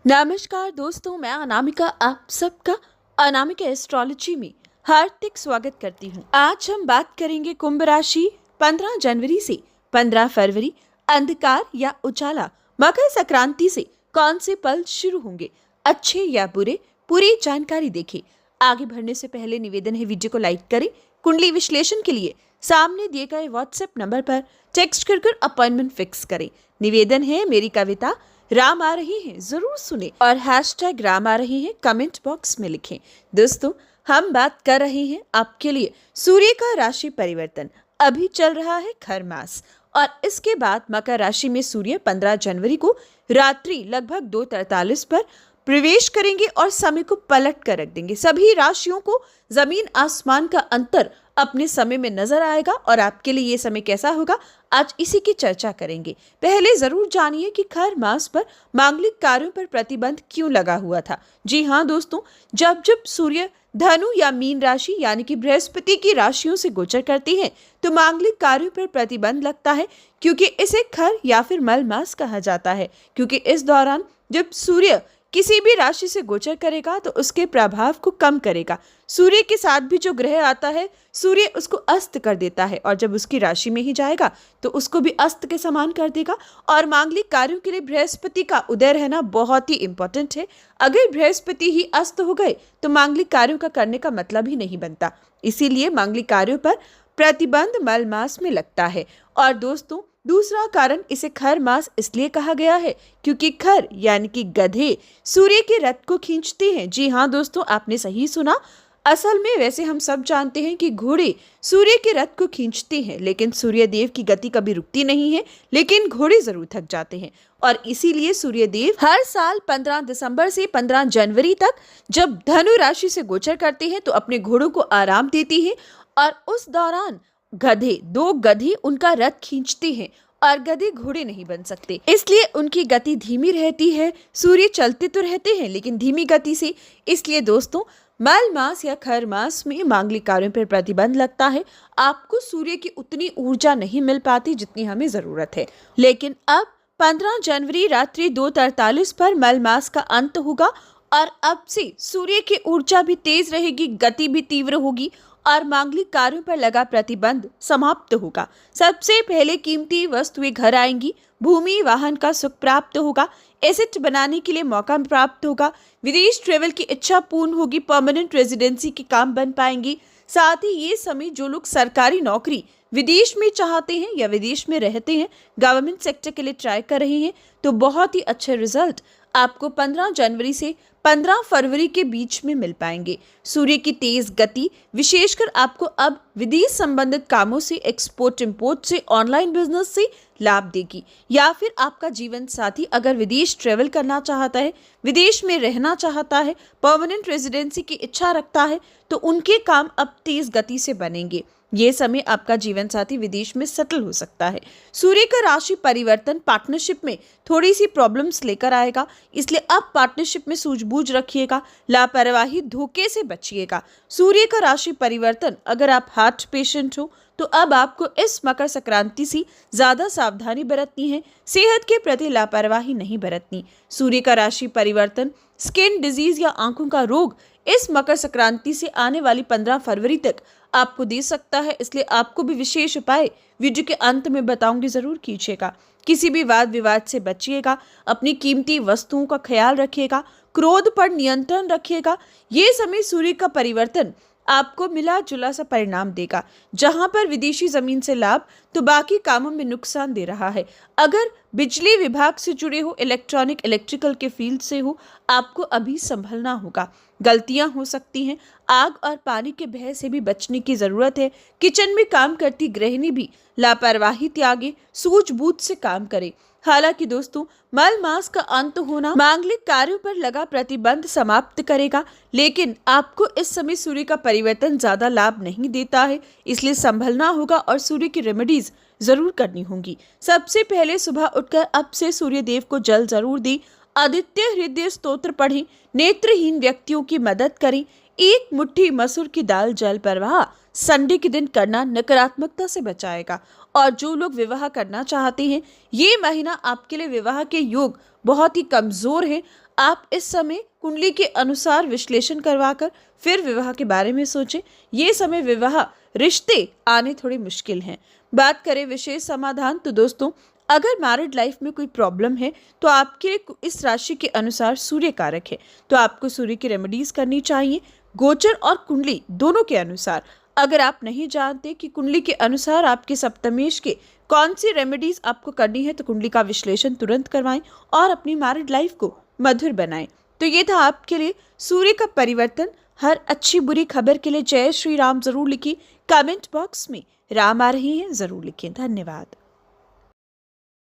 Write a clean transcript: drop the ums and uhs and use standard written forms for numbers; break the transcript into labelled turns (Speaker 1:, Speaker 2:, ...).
Speaker 1: नमस्कार दोस्तों, मैं अनामिका आप सबका अनामिका एस्ट्रोलॉजी में हार्दिक स्वागत करती हूँ। आज हम बात करेंगे कुंभ राशि 15 जनवरी से 15 फरवरी, अंधकार या उजाला, मकर संक्रांति से कौन से पल शुरू होंगे, अच्छे या बुरे, पूरी जानकारी देखें। आगे बढ़ने से पहले निवेदन है, वीडियो को लाइक करें। कुंडली विश्लेषण के लिए सामने दिए गए व्हाट्सएप नंबर पर टेक्स्ट कर अपॉइंटमेंट फिक्स करें। निवेदन है, मेरी कविता राम आ रही है जरूर सुने और हैशटैग राम आ रही है कमेंट बॉक्स में लिखें। दोस्तों, हम बात कर रहे हैं आपके लिए सूर्य का राशि परिवर्तन। अभी चल रहा है खर मास और इसके बाद मकर राशि में सूर्य 15 जनवरी को रात्रि लगभग 2:43 पर प्रवेश करेंगे और समय को पलट कर रख देंगे। सभी राशियों को जमीन आसमान का अंतर अपने समय में नजर आएगा और आपके लिए ये समय कैसा होगा, आज इसी की चर्चा करेंगे। पहले जरूर जानिए कि खर मास पर मांगलिक कार्यों पर प्रतिबंध क्यों लगा हुआ था। जी हाँ दोस्तों, जब जब सूर्य धनु या मीन राशि यानी कि बृहस्पति की राशियों से गोचर करती है तो मांगलिक कार्यों पर प्रतिबंध लगता है, क्योंकि इसे खर या फिर मल मास कहा जाता है। क्योंकि इस दौरान जब सूर्य किसी भी राशि से गोचर करेगा तो उसके प्रभाव को कम करेगा। सूर्य के साथ भी जो ग्रह आता है, सूर्य उसको अस्त कर देता है और जब उसकी राशि में ही जाएगा तो उसको भी अस्त के समान कर देगा। और मांगलिक कार्यों के लिए बृहस्पति का उदय रहना बहुत ही इंपॉर्टेंट है। अगर बृहस्पति ही अस्त हो गए तो मांगलिक कार्यों का करने का मतलब ही नहीं बनता। इसीलिए मांगलिक कार्यों पर प्रतिबंध मल मास में लगता है। और दोस्तों, दूसरा कारण इसे खर मास इसलिए कहा गया है क्योंकि खर यानी कि गधे सूर्य के रथ को खींचते हैं। जी हाँ दोस्तों, आपने सही सुना। असल में वैसे हम सब जानते हैं कि घोड़े सूर्य के रथ को खींचते हैं, लेकिन सूर्य देव की गति कभी रुकती नहीं है, लेकिन घोड़े जरूर थक जाते हैं। और इसीलिए सूर्य देव हर साल 15 दिसंबर से 15 जनवरी तक जब धनु राशि से गोचर करते हैं तो अपने घोड़ों को आराम देती है और उस दौरान दो गधे उनका रथ खींचते हैं और गधे घोड़े नहीं बन सकते, इसलिए उनकी गति धीमी रहती है। सूर्य चलते तो रहते हैं लेकिन धीमी गति से। इसलिए दोस्तों, मल मास या खर मास में मांगलिक कार्यों पर प्रतिबंध लगता है। आपको सूर्य की उतनी ऊर्जा नहीं मिल पाती जितनी हमें जरूरत है। लेकिन अब 15 जनवरी रात्रि 2:43 पर मल मास का अंत होगा और अब से सूर्य की ऊर्जा भी तेज रहेगी, गति भी तीव्र होगी और मांगलिक कार्यों पर लगा प्रतिबंध समाप्त होगा। सबसे पहले कीमती वस्तुएं घर आएंगी, भूमि वाहन का सुख प्राप्त होगा, एसेट बनाने के लिए मौका प्राप्त होगा, विदेश ट्रेवल की इच्छा पूर्ण होगी, परमानेंट रेजिडेंसी के काम बन पाएंगी। साथ ही ये समय जो लोग सरकारी नौकरी विदेश में चाहते हैं या विदेश में रहते हैं, गवर्नमेंट सेक्टर के लिए ट्राई कर रहे हैं, तो बहुत ही अच्छे रिजल्ट आपको 15 जनवरी से 15 फरवरी के बीच में मिल पाएंगे। सूर्य की तेज गति विशेषकर आपको अब विदेश संबंधित कामों से, एक्सपोर्ट इंपोर्ट से, ऑनलाइन बिजनेस से लाभ देगी। या फिर आपका जीवन साथी अगर विदेश ट्रेवल करना चाहता है, विदेश में रहना चाहता है, परमानेंट रेजिडेंसी की इच्छा रखता है, तो उनके काम अब तेज गति से बनेंगे। ये समय आपका जीवन साथी विदेश में सेटल हो सकता है। सूर्य का राशि परिवर्तन पार्टनरशिप में थोड़ी सी प्रॉब्लम्स लेकर आएगा, इसलिए अब पार्टनरशिप में सूझबूझ रखिएगा, लापरवाही, धोखे से बचिएगा। सूर्य का राशि परिवर्तन, अगर आप हार्ट पेशेंट हो तो अब आपको इस मकर संक्रांति से ज्यादा सावधानी बरतनी है, सेहत के प्रति लापरवाही नहीं बरतनी। सूर्य का राशि परिवर्तन स्किन डिजीज या आंखों का रोग इस मकर संक्रांति से आने वाली 15 फरवरी तक आपको दे सकता है, इसलिए आपको भी विशेष उपाय वीडियो के अंत में बताऊंगी, जरूर कीजिएगा। किसी भी वाद विवाद से बचिएगा, अपनी कीमती वस्तुओं का ख्याल रखिएगा, क्रोध पर नियंत्रण रखिएगा। ये समय सूर्य का परिवर्तन आपको मिला जुला सा परिणाम देगा। जहां पर विदेशी जमीन से लाभ तो बाकी कामों में नुकसान दे रहा है। अगर बिजली विभाग से जुड़े हो, इलेक्ट्रिकल के फील्ड से हो, आपको अभी संभलना होगा। गलतियां हो सकती हैं, आग और पानी के भय से भी बचने की जरूरत है। किचन में काम करती गृहिणी भी लापरवाही त्यागे, सूझबूझ से काम करे। हालांकि दोस्तों, मल मास का अंत होना मांगलिक कार्यों पर लगा प्रतिबंध समाप्त करेगा, लेकिन आपको इस समय सूर्य का परिवर्तन ज्यादा लाभ नहीं देता है, इसलिए संभलना होगा और सूर्य की रेमेडीज जरूर करनी होंगी। सबसे पहले सुबह उठकर अब से सूर्य देव को जल जरूर दें, आदित्य हृदय स्तोत्र पढ़ें, नेत्रहीन व्यक्तियों की मदद करें, एक मुट्ठी मसूर की दाल जल प्रवाह संडे के दिन करना नकारात्मकता से बचाएगा और जो लोग विवाह करना चाहते हैं, ये महीना आपके लिए विवाह के योग बहुत ही कमजोर है। आप इस समय कुंडली के अनुसार विश्लेषण करवाकर फिर विवाह के बारे में सोचें। ये समय विवाह रिश्ते आने थोड़े मुश्किल हैं। बात करें विशेष समाधान, तो दोस्तों अगर मैरिड लाइफ में कोई प्रॉब्लम है तो आपके लिए इस राशि के अनुसार सूर्य कारक है, तो आपको सूर्य की रेमेडीज करनी चाहिए गोचर और कुंडली दोनों के अनुसार। अगर आप नहीं जानते कि कुंडली के अनुसार आपके सप्तमेश के कौन सी रेमेडीज आपको करनी है, तो कुंडली का विश्लेषण तुरंत करवाएं और अपनी मैरिड लाइफ को मधुर बनाएं। तो ये था आपके लिए सूर्य का परिवर्तन। हर अच्छी बुरी खबर के लिए जय श्री राम जरूर लिखिए। कमेंट बॉक्स में राम आ रही हैं जरूर लिखें। धन्यवाद।